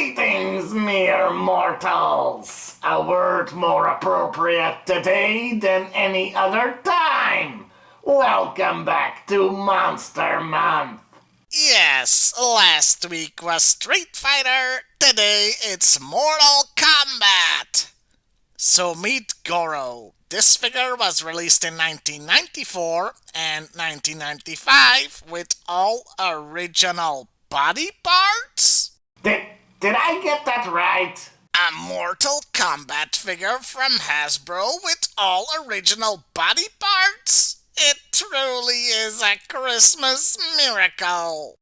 Greetings, mere mortals! A word more appropriate today than any other time. Welcome back to Monster Month. Yes, last week was Street Fighter, today it's Mortal Kombat. So meet Goro. This figure was released in 1994 and 1995 with all original body parts. Did I get that right? A Mortal Kombat figure from Hasbro with all original body parts? It truly is a Christmas miracle.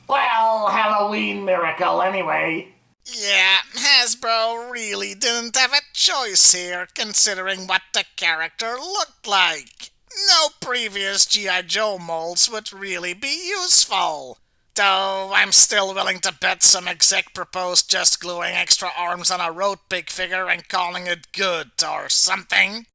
Well, Halloween miracle anyway. Yeah, Hasbro really didn't have a choice here, considering what the character looked like. No previous G.I.Joe molds would really be useful. Though I'm still willing to bet some exec proposed just gluing extra arms on a road pig figure and calling it good or something.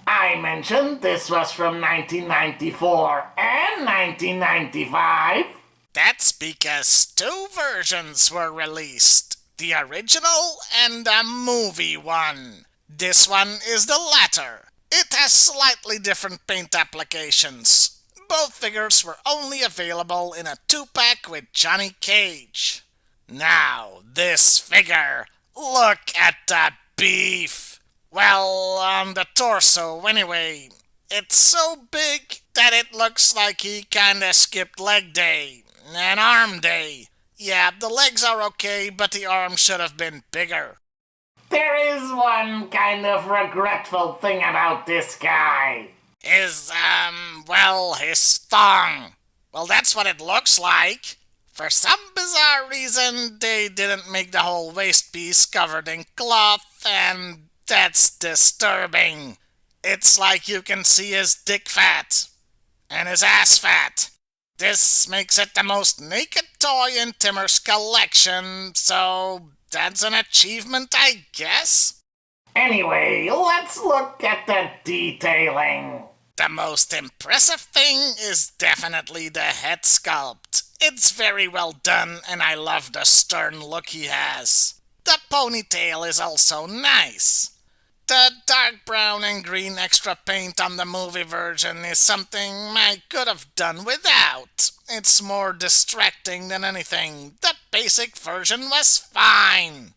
I mentioned this was from 1994 and 1995. That's because two versions were released. The original and a movie one. This one is the latter. It has slightly different paint applications. Both figures were only available in a 2-pack with Johnny Cage. Now, this figure. Look at that beef. Well, on the torso anyway. It's so big that it looks like he kinda skipped leg day and arm day. Yeah, the legs are okay, but the arms should have been bigger. There is one kind of regretful thing about this guy. His thong. Well, that's what it looks like. For some bizarre reason, they didn't make the whole waist piece covered in cloth, and that's disturbing. It's like you can see his dick fat and his ass fat. This makes it the most naked toy in Timmer's collection, so that's an achievement, I guess? Anyway, let's look at the detailing. The most impressive thing is definitely the head sculpt. It's very well done, and I love the stern look he has. The ponytail is also nice. The dark brown and green extra paint on the movie version is something I could have done without. It's more distracting than anything. The basic version was fine.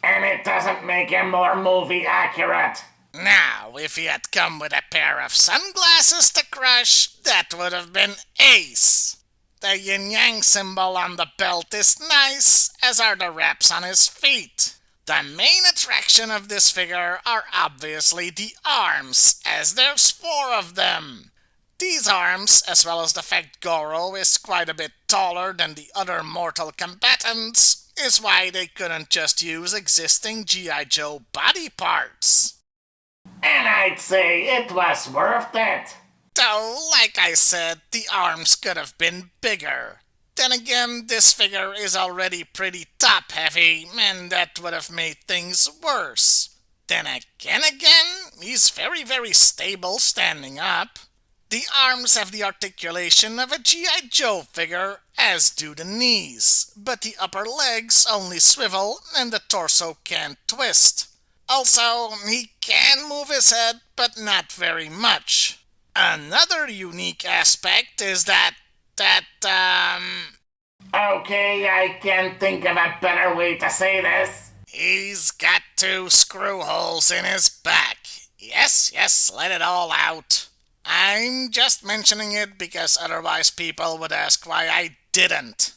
And it doesn't make him more movie accurate. Now, if he had come with a pair of sunglasses to crush, that would have been ace. The yin-yang symbol on the belt is nice, as are the wraps on his feet. The main attraction of this figure are obviously the arms, as there's 4 of them. These arms, as well as the fact Goro is quite a bit taller than the other mortal combatants, is why they couldn't just use existing G.I.Joe body parts. And I'd say it was worth it. Though, like I said, the arms could have been bigger. Then again, this figure is already pretty top-heavy, and that would have made things worse. Then again, he's very stable standing up. The arms have the articulation of a G.I. Joe figure, as do the knees, but the upper legs only swivel and the torso can't twist. Also, he can move his head, but not very much. Another unique aspect is that, Okay, I can't think of a better way to say this. he's got 2 screw holes in his back. Yes, let it all out. I'm just mentioning it because otherwise people would ask why I didn't.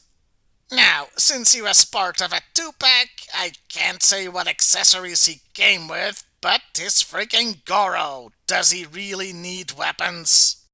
Now, since he was part of a 2-pack, I can't say what accessories he came with, but his freaking Goro. Does he really need weapons?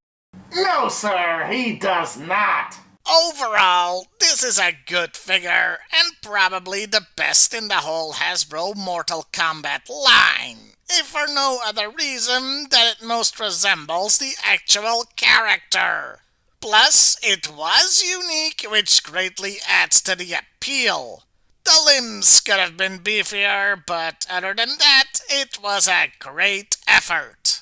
No, sir, he does not. Overall, this is a good figure, and probably the best in the whole Hasbro Mortal Kombat line, if for no other reason that it most resembles the actual character. Plus, it was unique, which greatly adds to the appeal. The limbs could have been beefier, but other than that, it was a great effort.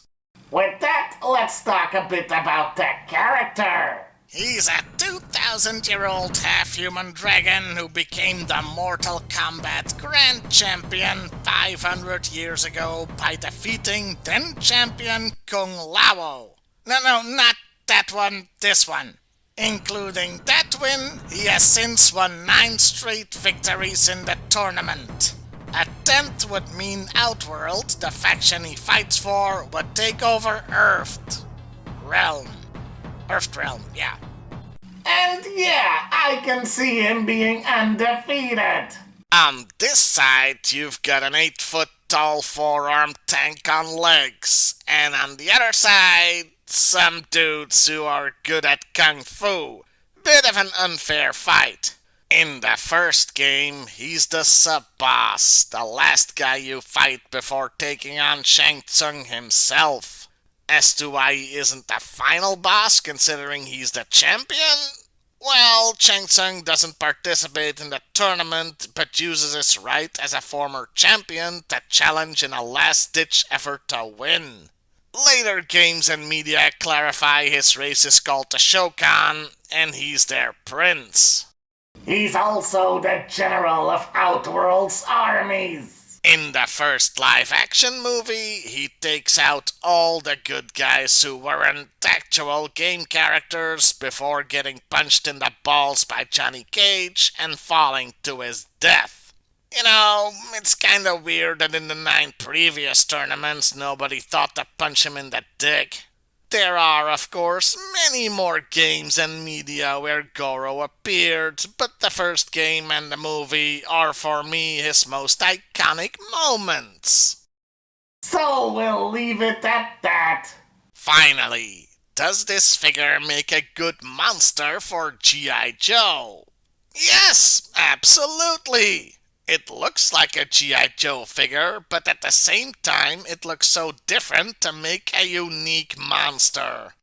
With that, let's talk a bit about the character. He's a 2,000-year-old half-human dragon who became the Mortal Kombat Grand Champion 500 years ago by defeating then-champion Kung Lao. No, not that one, this one. Including that win, he has since won 9 straight victories in the tournament. A 10th would mean Outworld, the faction he fights for, would take over Earth Realm. Earth Realm, yeah. And yeah, I can see him being undefeated. On this side, you've got an 8-foot tall 4-armed tank on legs, and on the other side, some dudes who are good at kung fu. Bit of an unfair fight. In the first game, he's the sub-boss, the last guy you fight before taking on Shang Tsung himself. As to why he isn't the final boss, considering he's the champion? Well, Shang Tsung doesn't participate in the tournament, but uses his right as a former champion to challenge in a last-ditch effort to win. Later games and media clarify his race is called the Shokan, and he's their prince. He's also the general of Outworld's armies. In the first live-action movie, he takes out all the good guys who weren't actual game characters before getting punched in the balls by Johnny Cage and falling to his death. You know, it's kinda weird that in the 9 previous tournaments nobody thought to punch him in the dick. There are, of course, many more games and media where Goro appeared, but the first game and the movie are for me his most iconic moments. So we'll leave it at that. Finally, does this figure make a good monster for G.I. Joe? Yes, absolutely! It looks like a G.I. Joe figure, but at the same time it looks so different to make a unique monster.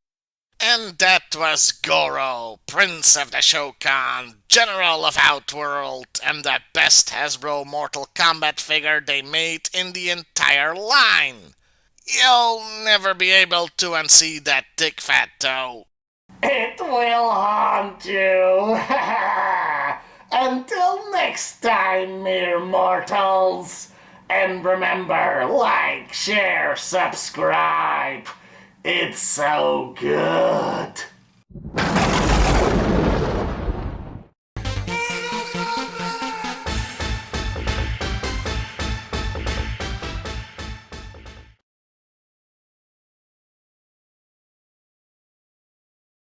And that was Goro, Prince of the Shokan, General of Outworld, and the best Hasbro Mortal Kombat figure they made in the entire line. You'll never be able to unsee that dick fat though. It will haunt you. Until next time, mere mortals. And remember, like, share, subscribe. It's so good.